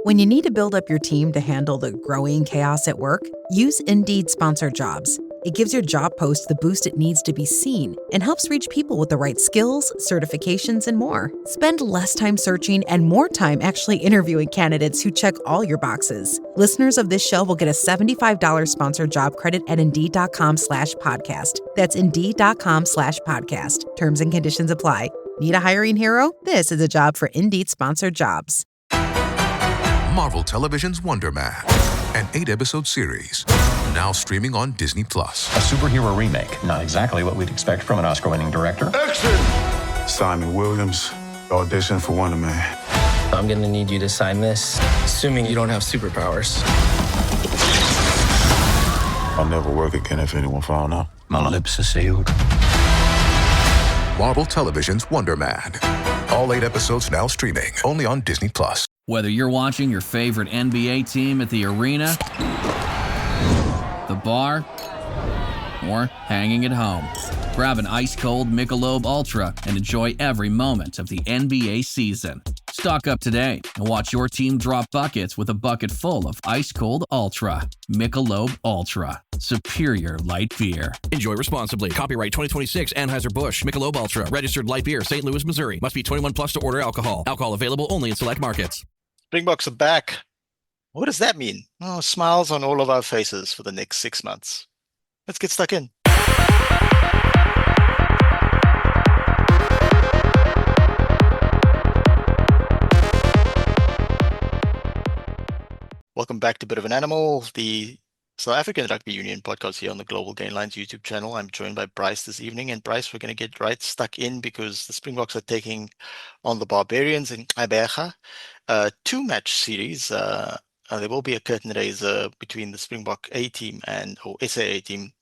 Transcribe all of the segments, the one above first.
When you need to build up your team to handle the growing chaos at work, use Indeed Sponsored Jobs. It gives your job post the boost it needs to be seen and helps reach people with the right skills, certifications, and more. Spend less time searching and more time actually interviewing candidates who check all your boxes. Listeners of this show will get a $75 sponsored job credit at Indeed.com/podcast. That's Indeed.com/podcast. Terms and conditions apply. Need a hiring hero? This is a job for Indeed Sponsored Jobs. Marvel Television's Wonder Man, an 8-episode series, now streaming on Disney+. A superhero remake, not exactly what we'd expect from an Oscar-winning director. Action! Simon Williams, audition for Wonder Man. I'm gonna need you to sign this, assuming you don't have superpowers. I'll never work again if anyone found out. My lips are sealed. Marvel Television's Wonder Man. All 8 episodes now streaming, only on Disney+. Whether you're watching your favorite NBA team at the arena, the bar, or hanging at home, grab an ice-cold Michelob Ultra and enjoy every moment of the NBA season. Stock up today and watch your team drop buckets with a bucket full of ice-cold Ultra. Michelob Ultra. Superior light beer. Enjoy responsibly. Copyright 2026 Anheuser-Busch. Michelob Ultra. Registered light beer. St. Louis, Missouri. Must be 21 plus to order alcohol. Alcohol available only in select markets. Springboks are back. What does that mean? Oh, smiles on all of our faces for the next 6 months. Let's get stuck in. Welcome back to Bit of an Animal, the South African Rugby Union podcast here on the Global Gainline's YouTube channel. I'm joined by Bryce this evening. And Bryce, we're going to get right stuck in because the Springboks are taking on the Barbarians in Gqeberha. 2-match series. There will be a curtain raiser between the Springbok A team or SA team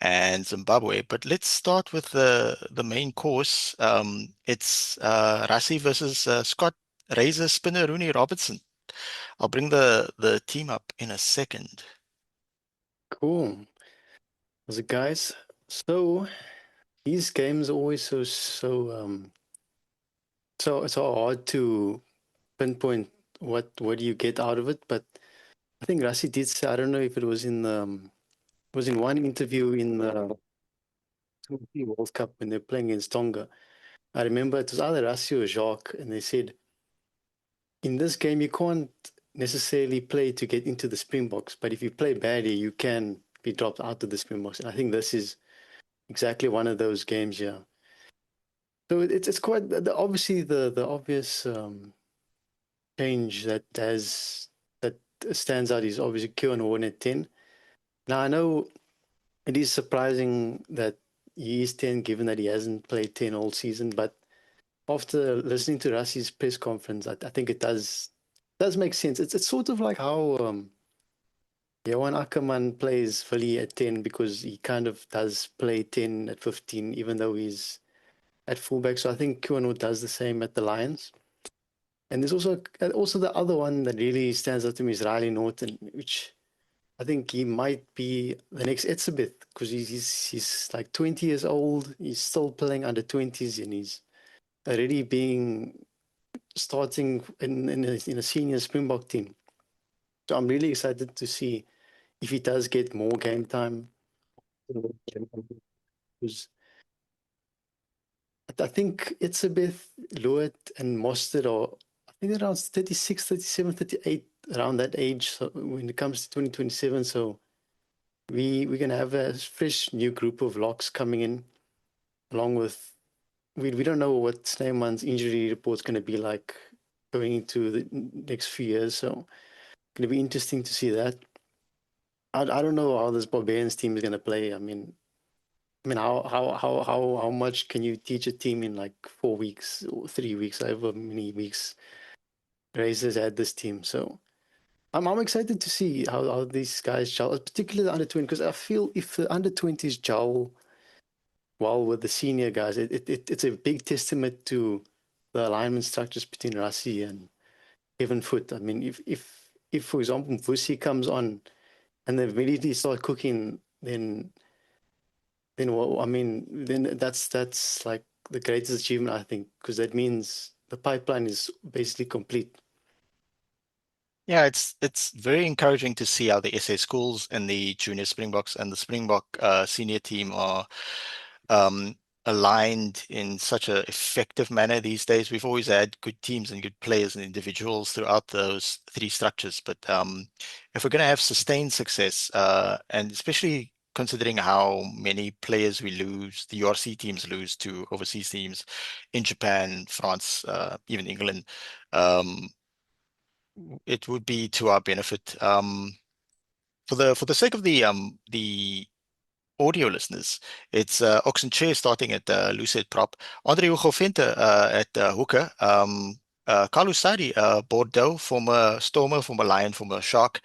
and Zimbabwe. But let's start with the main course. It's Rassie versus Scott Razor Spinner Rooney Robertson. I'll bring the team up in a second. Cool. How's it, guys? So these games are always so hard to pinpoint what do you get out of it. But I think Rassie did say, I don't know if it was in one interview in the World Cup when they're playing against Tonga. I remember it was either Rassie or Jacques, and they said, in this game you can't necessarily play to get into the Springboks, but if you play badly, you can be dropped out of the Springboks. And I think this is exactly one of those games here. So it's quite obviously the obvious change that stands out is obviously Kieran Horn at 10. Now I know it is surprising that he is 10, given that he hasn't played 10 all season, but after listening to Rassie's press conference, I think it does make sense. It's sort of like how Johan Ackerman plays Philly at 10, because he kind of does play 10 at 15, even though he's at fullback. So I think Kieran does the same at the Lions. And there's also the other one that really stands out to me is Riley Norton, which I think he might be the next Etzebeth, because he's like 20 years old. He's still playing under 20s, and he's already starting in a senior Springbok team. So I'm really excited to see if he does get more game time. I think Etzebeth, Lewitt, and Mostert are, I think, around 36, 37, 38, around that age. So when it comes to 2027, so we're going to have a fresh new group of locks coming in, along with, we don't know what Snyman's injury report's going to be like going into the next few years. So it's going to be interesting to see that. I don't know how this Barbarians team is going to play. I mean, how much can you teach a team in like 4 weeks or 3 weeks, however many weeks Razors had this team? So I'm excited to see how these guys gel, particularly the under 20, because I feel if the under 20s gel well with the senior guys, it's a big testament to the alignment structures between Rassie and Kevin Foot. I mean, if for example Vusi comes on and they immediately start cooking, then that's like the greatest achievement, I think, because that means the pipeline is basically complete. Yeah, it's very encouraging to see how the SA schools and the Junior Springboks and the Springbok senior team are um, aligned in such an effective manner these days. We've always had good teams and good players and individuals throughout those three structures, but if we're going to have sustained success, and especially considering how many players we lose, the URC teams lose to overseas teams in Japan, France, even England. Um, it would be to our benefit. For the sake of the audio listeners, it's Ox and Chair starting at Lucid Prop, Andre Hugo Venter at hooker, Carlos Sadi, Bordeaux, former Stormer, former Lion, former Shark,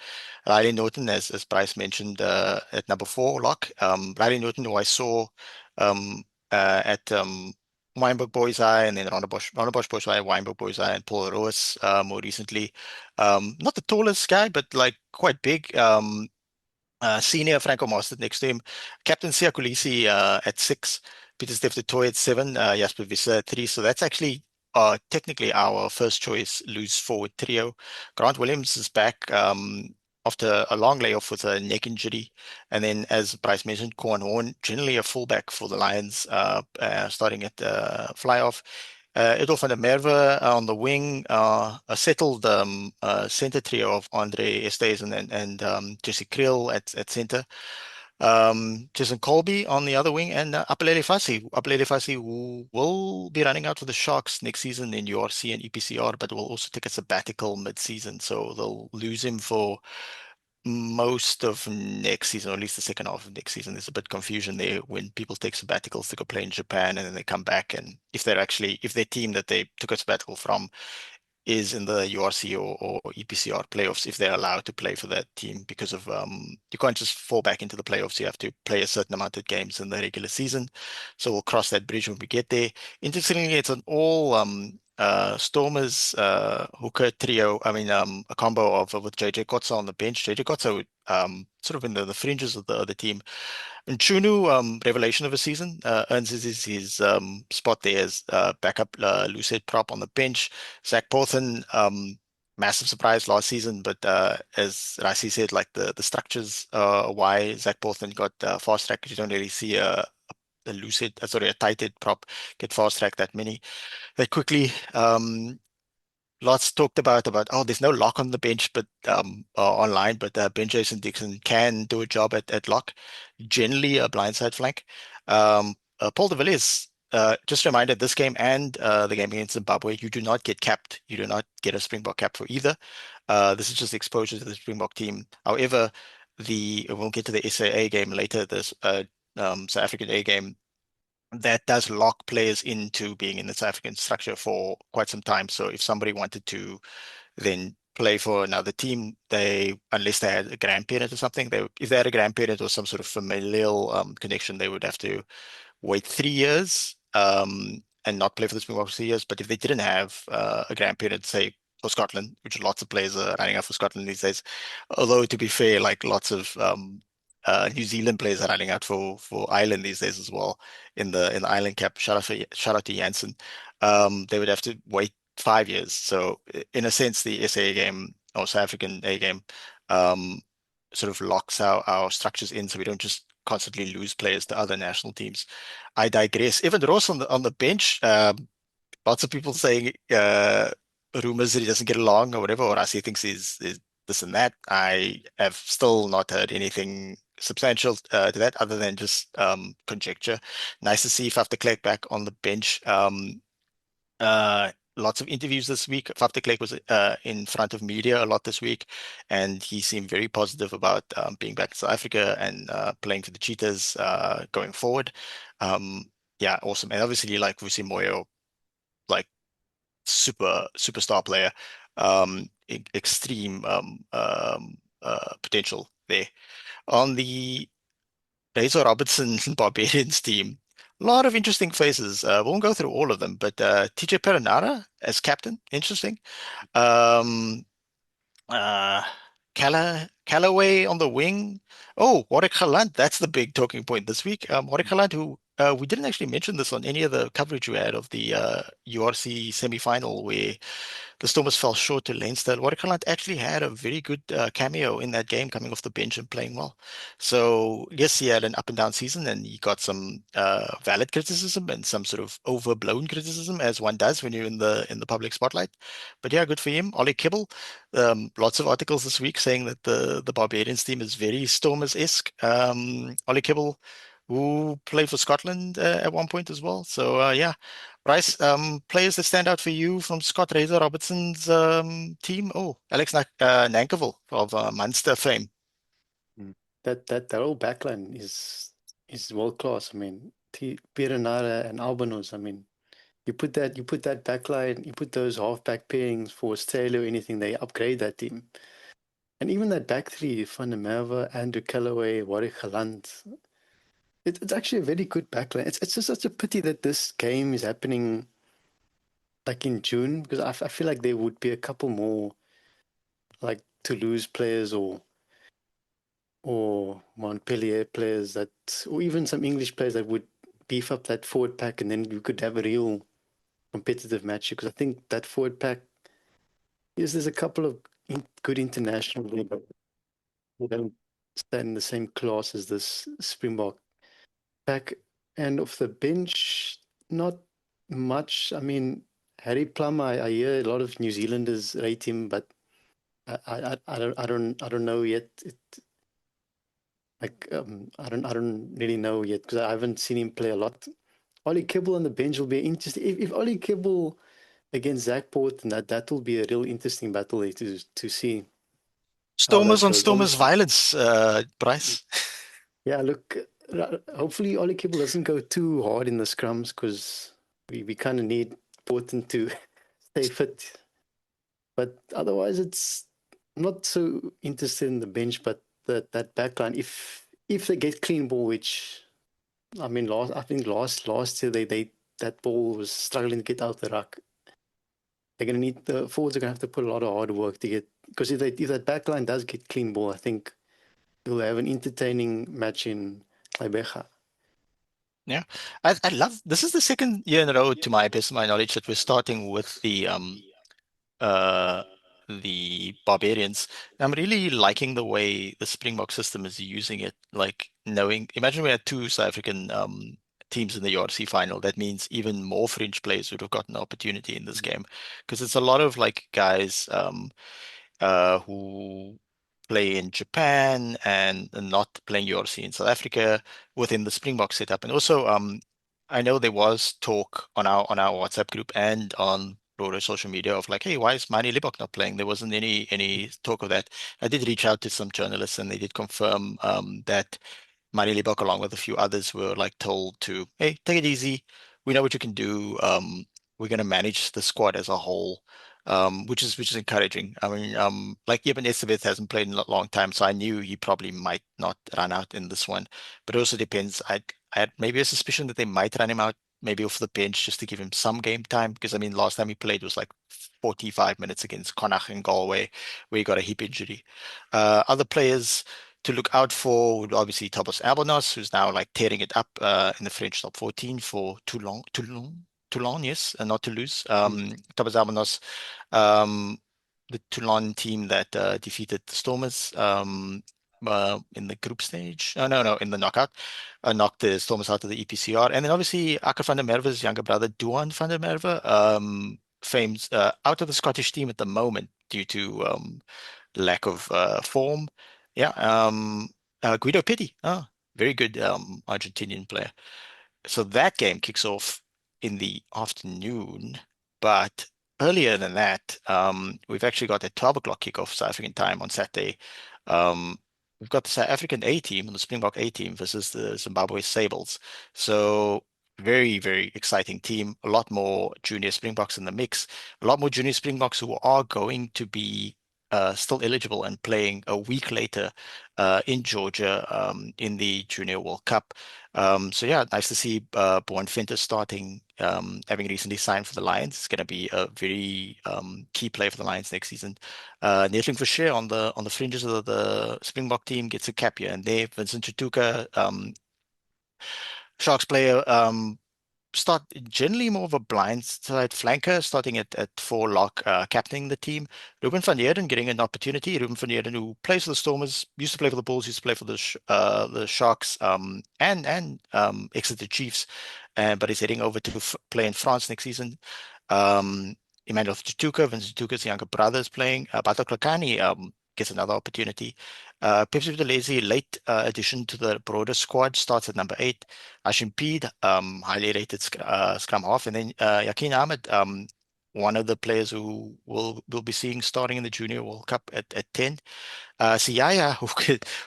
Riley Norton, as Bryce mentioned, at number 4 lock. Riley Norton, who I saw um, at Wynberg Boys Eye, and then Rondebosch Boys Eye, Wynberg Boys Eye, and Paul Roos more recently. Not the tallest guy, but like quite big. Senior Franco Master next to him, Captain Sia Kolisi at 6, Peter Steph du Toit at 7, Jasper Visser at 3. So that's actually technically our first choice loose forward trio. Grant Williams is back after a long layoff with a neck injury. And then, as Bryce mentioned, Corn Horn, generally a fullback for the Lions, starting at fly off. Edolf van der Merwe on the wing, a settled center trio of Andre Estes and Jesse Kriel at center. Jason Colby on the other wing, and Apelele Fassi. Apelele Fassi, who will be running out for the Sharks next season in URC and EPCR, but will also take a sabbatical mid-season. So they'll lose him for most of next season, or at least the second half of next season. There's a bit of confusion there when people take sabbaticals to go play in Japan and then they come back, and if their team that they took a sabbatical from is in the URC or EPCR playoffs, if they're allowed to play for that team, because of you can't just fall back into the playoffs. You have to play a certain amount of games in the regular season. So we'll cross that bridge when we get there. Interestingly, it's an all Stormers hooker trio. I mean, a combo of with JJ Kotza on the bench. JJ Kotza sort of in the fringes of the other team. And Chunu, revelation of a season, earns his spot there as backup Lucid prop on the bench. Zach Porthen, massive surprise last season, but as Rasi said, like the structures why Zach Porthen got fast track, because you don't really see a Lucid, sorry, a tighted prop get fast track that many that quickly. Lots talked about oh, there's no lock on the bench, but online, but Ben Jason Dixon can do a job at lock, generally a blindside flank. Paul de Villiers, just a reminder, this game and the game against Zimbabwe, you do not get capped. You do not get a Springbok cap for either. This is just exposure to the Springbok team. However, we'll get to the SAA game later. This South African A game, that does lock players into being in the South African structure for quite some time. So if somebody wanted to then play for another team, unless they had a grandparent or something, if they had a grandparent or some sort of familial connection, they would have to wait 3 years and not play for the Springboks for 3 years. But if they didn't have a grandparent, say for Scotland, which lots of players are running out for Scotland these days, although to be fair, like lots of New Zealand players are running out for Ireland these days as well in the Ireland cap. Shout out to Jansen. They would have to wait 5 years. So in a sense, the SA game or South African A game sort of locks our structures in, so we don't just constantly lose players to other national teams. I digress. Evan Ross on the bench. Lots of people saying rumors that he doesn't get along or whatever, or Rasi thinks he's this and that. I have still not heard anything substantial to that other than just conjecture. Nice to see Faf de Klerk back on the bench. Lots of interviews this week. Faf de Klerk was in front of media a lot this week, and he seemed very positive about being back in South Africa and playing for the Cheetahs going forward. Yeah, awesome. And obviously, like Vusi Moyo, like superstar player, extreme potential there. On the Razor Robertson Barbarians team, a lot of interesting faces. We won't go through all of them, but TJ Perenara as captain, interesting. Uh, Callaway on the wing. Oh, Warwick Galant, that's the big talking point this week. Warwick Galant, who we didn't actually mention this on any of the coverage we had of the URC semi-final where the Stormers fell short to Leinster. Roberton actually had a very good cameo in that game, coming off the bench and playing well. So yes, he had an up and down season, and he got some valid criticism and some sort of overblown criticism, as one does when you're in the public spotlight. But yeah, good for him. Ollie Kibble, lots of articles this week saying that the Barbarians team is very Stormers-esque. Ollie Kibble, who played for Scotland at one point as well. So yeah, Bryce, players that stand out for you from Scott Razor Robertson's team. Oh, Alex Nankivell of Munster fame. That whole backline is world class. I mean, Piranara and Albanos. I mean, you put that backline, you put those halfback pairings for Australia or anything, they upgrade that team. And even that back three, Van der Merwe, Andrew Callaway, Warwick Galant, it's actually a very good backline. It's just such a pity that this game is happening like in June, because I feel like there would be a couple more like Toulouse players or Montpellier players that, or even some English players that would beef up that forward pack, and then you could have a real competitive match. Because I think that forward pack, yes, there's a couple of good international players, but they don't stand in the same class as this Springbok pack. And off the bench, not much. I mean, Harry Plum, I hear a lot of New Zealanders rate him, but I don't know yet. I don't really know yet because I haven't seen him play a lot. Ollie Kibble on the bench will be interesting. If Ollie Kibble against Zach Porton, that will be a real interesting battle to see. Stormers on Stormers violence, Bryce. Yeah, look, hopefully Ollie Kibble doesn't go too hard in the scrums, because we kind of need Porton to stay fit. But otherwise, it's not so interested in the bench, but that backline. If they get clean ball, which I mean, last year they that ball was struggling to get out the ruck. They're going to need, the forwards are going to have to put a lot of hard work to get, because if that backline does get clean ball, I think we'll have an entertaining match in Gqeberha. Yeah, I love, this is the second year in a row, to my best of my knowledge, that we're starting with the Barbarians. I'm really liking the way the Springbok system is using it. Like, knowing, imagine we had two South African teams in the URC final. That means even more French players would have gotten an opportunity in this game, because it's a lot of like guys who play in Japan and not playing URC in South Africa within the Springbok setup. And also, I know there was talk on our WhatsApp group and on broader social media of like, hey, why is Manie Libbok not playing? There wasn't any talk of that. I did reach out to some journalists, and they did confirm that Manie Libbok, along with a few others, were like told to, hey, take it easy. We know what you can do. We're going to manage the squad as a whole, which is encouraging. I mean, like Eben Estevez hasn't played in a long time, so I knew he probably might not run out in this one. But it also depends. I had maybe a suspicion that they might run him out maybe off the bench just to give him some game time, because I mean, last time he played was like 45 minutes against Connacht in Galway, where he got a hip injury. Other players to look out for would obviously Thomas Albanos, who's now like tearing it up in the French top 14 for Toulon, yes, and not Toulouse. Thomas Albanos, the Toulon team that defeated the Stormers in the group stage. No, in the knockout. Knocked the Stormers out of the EPCR. And then obviously Akker van der Merwe's younger brother, Duan van der Merwe, famed out of the Scottish team at the moment due to lack of form. Yeah, Guido Pitti, very good Argentinian player. So that game kicks off in the afternoon, but earlier than that, we've actually got a 12 o'clock kickoff South African time on Saturday. We've got the South African A team, the Springbok A team versus the Zimbabwe Sables. So very, very exciting team. A lot more junior Springboks in the mix. A lot more junior Springboks who are going to be still eligible and playing a week later in Georgia in the Junior World Cup. So yeah, nice to see Bourne Finter starting, having recently signed for the Lions. It's going to be a very key player for the Lions next season. Neerling Verscheer on the fringes of the Springbok team gets a cap here and there. Vincent Chituka Sharks player start generally more of a blind side flanker, starting at 4 lock, captaining the team. Ruben van Heerden getting an opportunity. Ruben van Heerden, who plays for the Stormers, used to play for the Bulls, used to play for the Sharks, and Exeter Chiefs, but he's heading over to play in France next season. Emmanuel Tutuka, Vincent Tutuka's younger brother, is playing. Bato Klakani gets another opportunity. Pepsi Buthelezi, late addition to the broader squad, starts at number 8. Hashim Peed, highly rated scrum half, and then Yakin Ahmed, one of the players who will be seeing starting in the Junior World Cup at 10. Siyaya,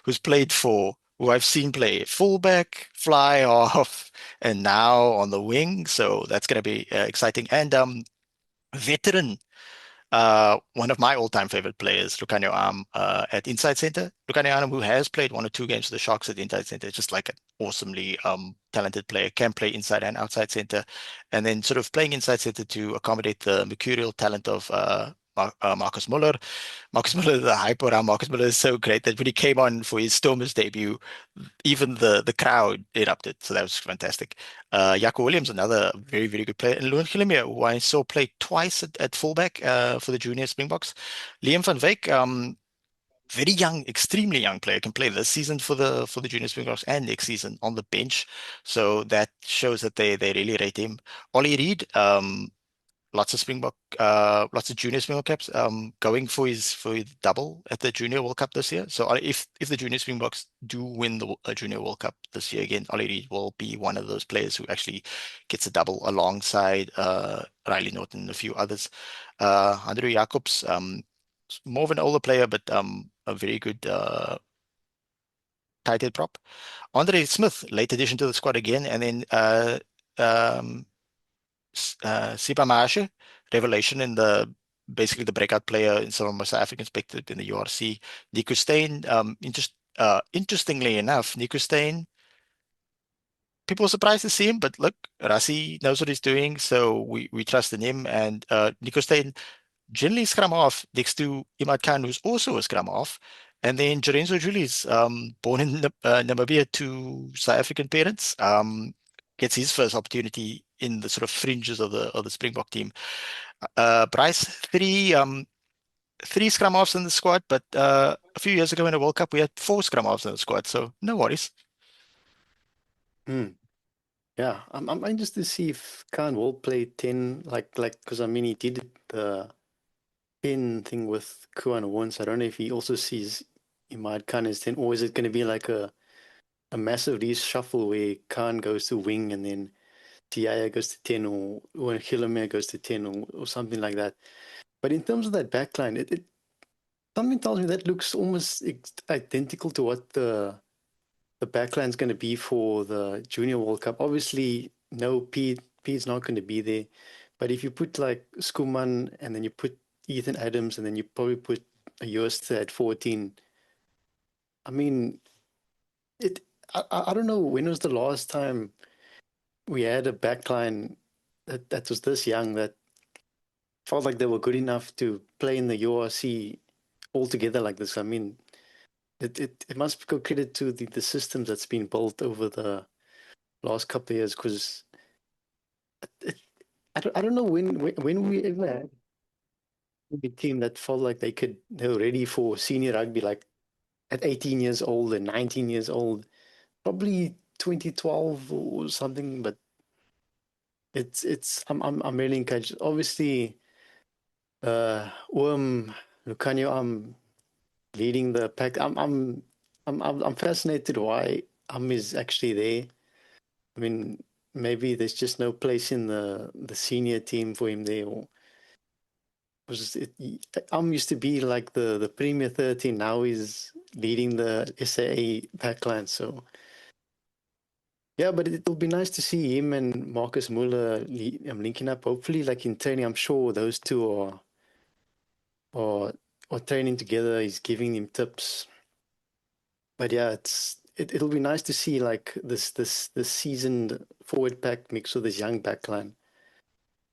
who's played for, who I've seen play fullback, fly off, and now on the wing. So that's going to be exciting. And veteran, one of my all-time favorite players, Lucanio Am, at inside center. Lucanio Am, who has played 1 or 2 games for the Sharks at inside center, just like an awesomely talented player, can play inside and outside center, and then sort of playing inside center to accommodate the mercurial talent of Marcus Muller. Marcus Muller, the hype around Marcus Muller is so great that when he came on for his Stormers debut, even the crowd erupted. So that was fantastic. Jaco Williams, another very, very good player. And Loan Gillemere, who I saw play twice at fullback for the Junior Springboks. Liam van Wyk, very young, extremely young player, can play this season for the Junior Springboks and next season on the bench. So that shows that they really rate him. Ollie Reed, lots of Junior Springbok caps, going for his double at the Junior World Cup this year. So if the Junior Springboks do win the Junior World Cup this year again, Ollie Reed will be one of those players who actually gets a double alongside Riley Norton and a few others. Andrew Jacobs, more of an older player, but a very good tight head prop. Andre Smith, late addition to the squad again, and then Sipa Maashe, revelation in basically the breakout player in some of my South African expected in the URC. Nico Steyn, interestingly enough, Nico Steyn, people were surprised to see him, but look, Rassie knows what he's doing, so we trust in him. And Nico Steyn, generally scrum off next to Imad Khan, who's also a scrum off. And then Jorenzo Julius, born in Namibia to South African parents, gets his first opportunity in the sort of fringes of the Springbok team. Bryce, three scrum halves in the squad, but a few years ago in the World Cup we had 4 scrum halves in the squad, so no worries. Yeah, I'm interested to see if Khan will play 10, like because I mean he did the 10 thing with Kuan once. I don't know if he also sees Imad Khan as 10, or is it going to be like a massive reshuffle where Khan goes to wing and then Tiaya goes to 10, or Gillemere goes to 10, or something like that. But in terms of that backline, it something tells me that looks almost identical to what the backline is going to be for the Junior World Cup. Obviously, no, Pete's not going to be there. But if you put like Skuman and then you put Ethan Adams and then you probably put a Jooste at 14, I mean, I don't know, when was the last time we had a backline that was this young, that felt like they were good enough to play in the URC altogether like this. I mean, it must go credit to the systems that's been built over the last couple of years, because I don't know when we ever had a team that felt like they were ready for senior rugby, like at 18 years old and 19 years old, probably 2012 or something. But I'm really encouraged. Obviously, Lucanio, I'm leading the pack. I'm fascinated why is actually there. I mean, maybe there's just no place in the senior team for him there, or used to be like the Premier 13. Now he's leading the SAA backline. So yeah, but it'll be nice to see him and Marcus Muller linking up. Hopefully, like in training, I'm sure those two are training together. He's giving him tips. But yeah, it'll be nice to see like this seasoned forward pack mixed with this young backline.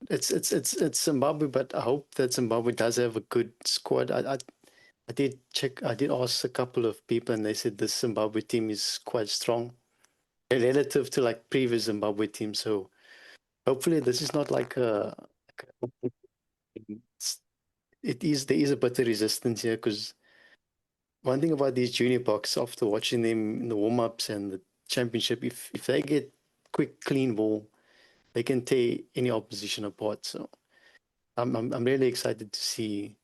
It's Zimbabwe, but I hope that Zimbabwe does have a good squad. I did check. I did ask a couple of people, and they said the Zimbabwe team is quite strong. relative to like previous Zimbabwe teams. So hopefully this is not like there is a bit of resistance here, because one thing about these junior box, after watching them in the warm-ups and the championship, if they get quick, clean ball, they can tear any opposition apart. So I'm really excited to see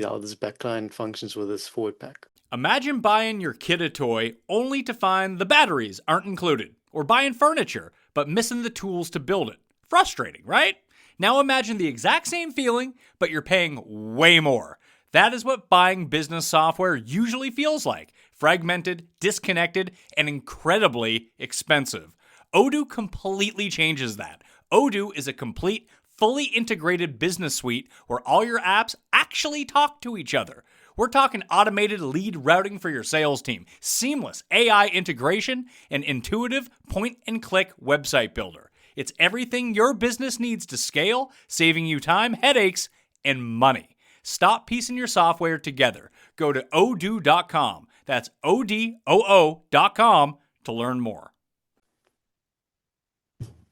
how this backline functions with this forward pack. Imagine buying your kid a toy only to find the batteries aren't included, or buying furniture but missing the tools to build it. Frustrating, right? Now imagine the exact same feeling, but you're paying way more. That is what buying business software usually feels like: fragmented, disconnected, and incredibly expensive. Odoo completely changes that. Odoo is a complete, fully integrated business suite where all your apps actually talk to each other. We're talking automated lead routing for your sales team, seamless AI integration, and intuitive point-and-click website builder. It's everything your business needs to scale, saving you time, headaches, and money. Stop piecing your software together. Go to odoo.com. That's odoo.com to learn more.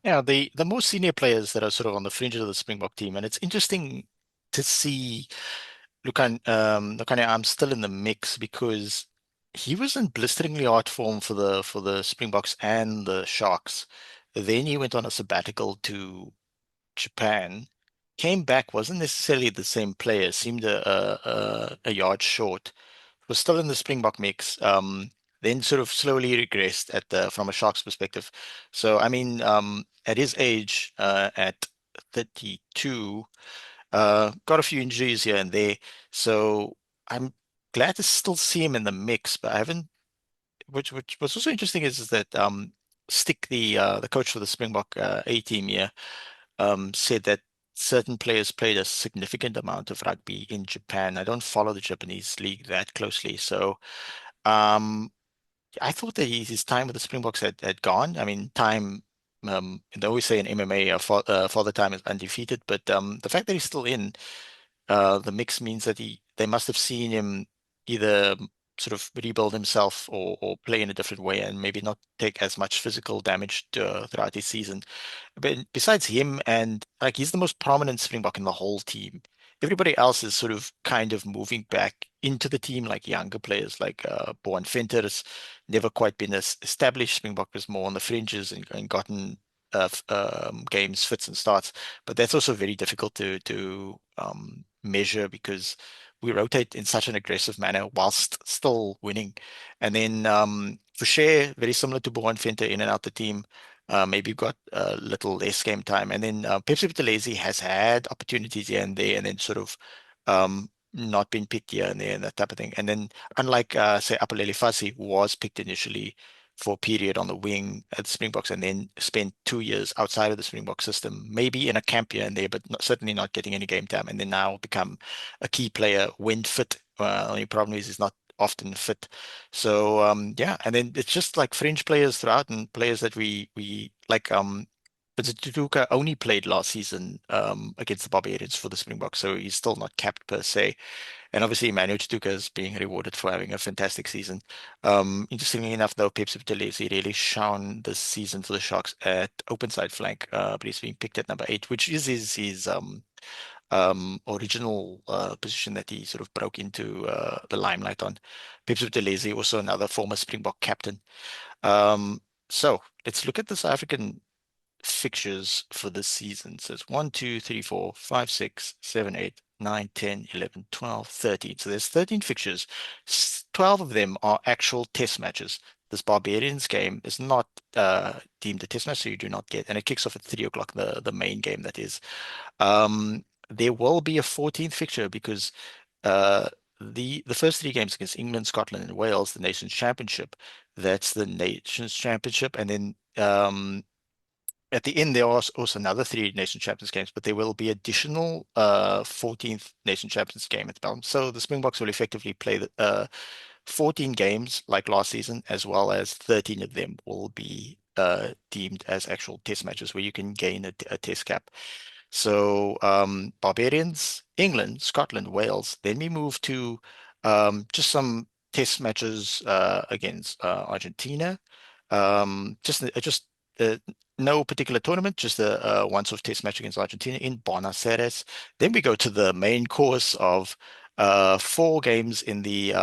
Yeah, the more senior players that are sort of on the fringes of the Springbok team, and it's interesting to see Lukhanyo I'm still in the mix, because he was in blisteringly hard form for the Springboks and the Sharks. Then he went on a sabbatical to Japan, came back, wasn't necessarily the same player, seemed a yard short, was still in the Springbok mix. Then sort of slowly regressed from a Sharks perspective. So I mean, at his age, at 32, got a few injuries here and there. So I'm glad to still see him in the mix, but I haven't. Which what's also interesting is that Stick, the coach for the Springbok A team here, said that certain players played a significant amount of rugby in Japan. I don't follow the Japanese league that closely, so um, I thought that his time with the Springboks had gone. I mean, time. They always say in MMA, father time is undefeated, but the fact that he's still in the mix means that they must have seen him either sort of rebuild himself, or play in a different way, and maybe not take as much physical damage throughout his season. But besides him, and like, he's the most prominent Springbok in the whole team. Everybody else is sort of kind of moving back into the team, like younger players like Boan Venter has never quite been as established. Springbok was more on the fringes, and gotten games, fits and starts. But that's also very difficult to measure, because we rotate in such an aggressive manner whilst still winning. And then for Share, very similar to Boan Venter, in and out the team. Maybe got a little less game time. And then Pepsi Buthelezi has had opportunities here and there, and then sort of not been picked here and there, and that type of thing. And then, unlike, say, Apolele Fasi, who was picked initially for a period on the wing at the Springboks, and then spent 2 years outside of the Springbok system, maybe in a camp here and there, but certainly not getting any game time, and then now become a key player when fit. Only problem is he's not often fit. So yeah, and then it's just like fringe players throughout, and players that we like. But Tutuka only played last season against the Barbarians for the Springboks, so he's still not capped per se. And obviously, Emmanuel Tutuka is being rewarded for having a fantastic season. Interestingly enough, though, Pepsi Buthelezi really shone this season for the Sharks at open side flank, but he's being picked at number 8, which is his original position that he sort of broke into the limelight on. Pepsi Buthelezi, also another former Springbok captain. So let's look at the South African fixtures for this season. So it's 1, 2, 3, 4, 5, 6, 7, 8, 9, 10, 11, 12, 13. So there's 13 fixtures. 12 of them are actual test matches. This Barbarians game is not deemed a test match, so you do not get, and it kicks off at 3 o'clock, the main game that is. There will be a 14th fixture, because the first 3 games against England, Scotland, and Wales, the Nations Championship, that's the Nations Championship, and then at the end, there are also another 3 Nation Champions games, but there will be additional 14th Nation Champions game at the bottom. So the Springboks will effectively play the 14 games like last season, as well as 13 of them will be deemed as actual test matches where you can gain a test cap. So Barbarians, England, Scotland, Wales. Then we move to just some test matches against Argentina, Just no particular tournament, just a once-off test match against Argentina in Buenos Aires. Then we go to the main course of 4 games in the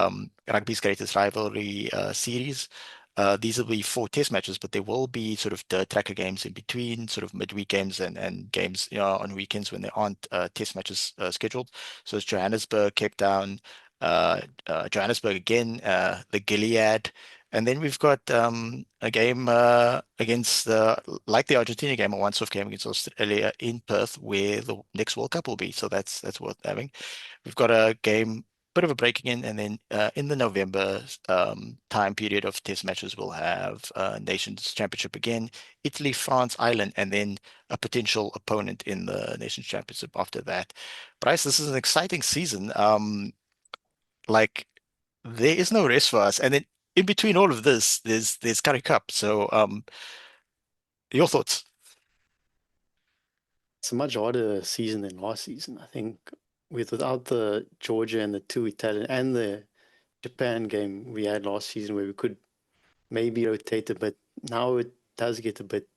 Rugby's Greatest Rivalry series. These will be 4 test matches, but there will be sort of dirt tracker games in between, sort of midweek games and games, on weekends when there aren't test matches scheduled. So it's Johannesburg, Cape Town, Johannesburg again, the Gilead. And then we've got a game against like the Argentina game, a once-off game against Australia in Perth, where the next World Cup will be. So that's worth having. We've got a game, bit of a breaking in, and then in the November time period of test matches, we'll have Nations Championship again, Italy, France, Ireland, and then a potential opponent in the Nations Championship after that. Bryce, this is an exciting season. Like, there is no rest for us, and then in between all of this, there's Currie Cup. So, your thoughts? It's a much harder season than last season. I think without the Georgia and the 2 Italian and the Japan game we had last season, where we could maybe rotate a bit. Now it does get a bit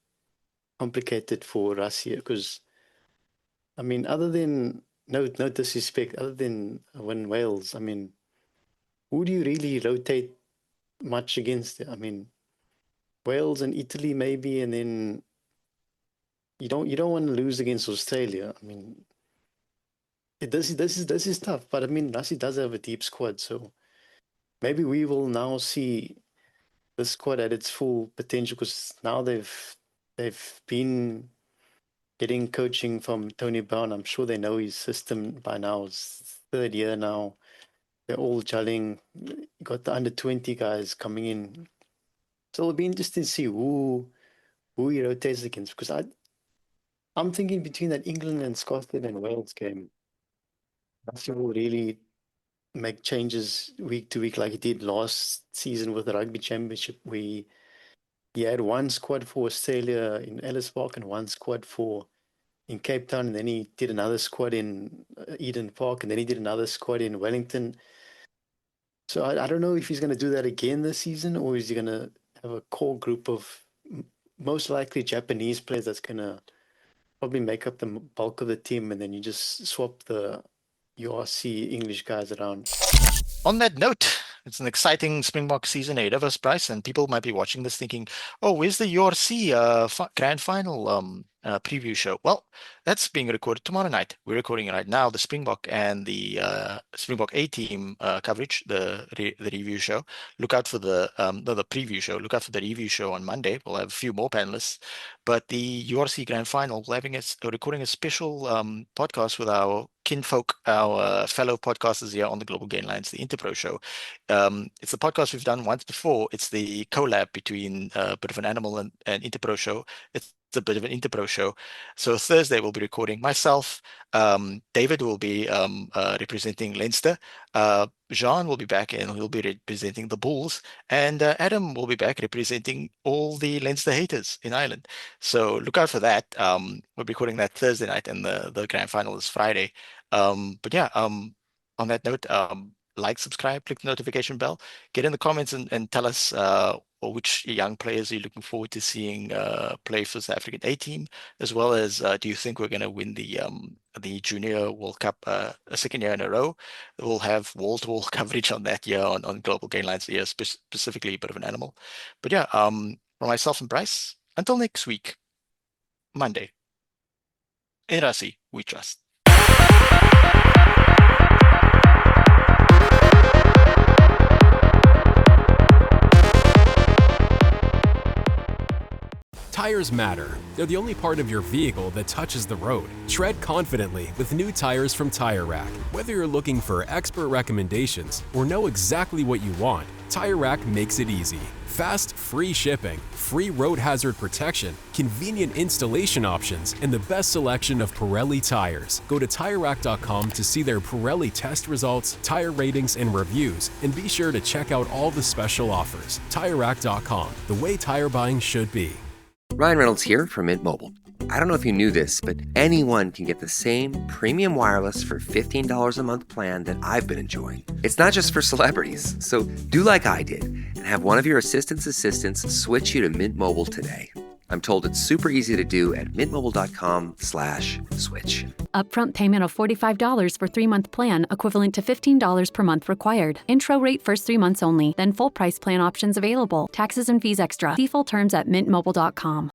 complicated for Russia, because, I mean, other than no disrespect, other than when Wales, I mean, who do you really rotate much against? I mean, Wales and Italy maybe, and then you don't want to lose against Australia. I mean, this is tough, but I mean, Russia does have a deep squad, so maybe we will now see the squad at its full potential, because now they've been getting coaching from Tony Brown. I'm sure they know his system by now. It's 3rd year now. They're all gelling. You got the under-20 guys coming in. So it'll be interesting to see who he rotates against, because I'm thinking between that England and Scotland and Wales game, Russia will really make changes week to week like he did last season with the Rugby Championship. He had one squad for Australia in Ellis Park and one squad in Cape Town, and then he did another squad in Eden Park, and then he did another squad in Wellington. So I don't know if he's going to do that again this season, or is he going to have a core group of most likely Japanese players that's going to probably make up the bulk of the team, and then you just swap the URC English guys around. On that note, it's an exciting Springbok season ahead of us, Bryce, and people might be watching this thinking, "Oh, where's the URC grand final preview show?" Well, that's being recorded tomorrow night. We're recording it right now. The Springbok and the Springbok A team coverage, the review show. Look out for the preview show. Look out for the review show on Monday. We'll have a few more panelists, but the URC grand final, we're recording a special podcast with our kinfolk, our fellow podcasters here on the Global Gainlines, the Interpro show. It's a podcast we've done once before. It's the collab between a bit of an animal and Interpro show. It's a bit of an Interpro show. So Thursday we'll be recording myself. David will be representing Leinster. Jean will be back and he'll be representing the Bulls. And Adam will be back representing all the Leinster haters in Ireland. So look out for that. We're recording that Thursday night, and the grand final is Friday. But yeah, on that note, like, subscribe, click the notification bell, get in the comments and tell us which young players are you looking forward to seeing play for the South African A team, as well as do you think we're going to win the Junior World Cup a second year in a row? We'll have wall-to-wall coverage on that year on Global Gainlines here, specifically a bit of an animal. But yeah, from myself and Bryce, until next week, Monday, in Rassie, we trust. Tires matter. They're the only part of your vehicle that touches the road. Tread confidently with new tires from Tire Rack. Whether you're looking for expert recommendations or know exactly what you want, Tire Rack makes it easy. Fast, free shipping, free road hazard protection, convenient installation options, and the best selection of Pirelli tires. Go to TireRack.com to see their Pirelli test results, tire ratings, and reviews, and be sure to check out all the special offers. TireRack.com, the way tire buying should be. Ryan Reynolds here from Mint Mobile. I don't know if you knew this, but anyone can get the same premium wireless for $15 a month plan that I've been enjoying. It's not just for celebrities. So do like I did and have one of your assistants switch you to Mint Mobile today. I'm told it's super easy to do at mintmobile.com/switch. Upfront payment of $45 for 3-month plan, equivalent to $15 per month required. Intro rate first 3 months only, then full price plan options available. Taxes and fees extra. See full terms at mintmobile.com.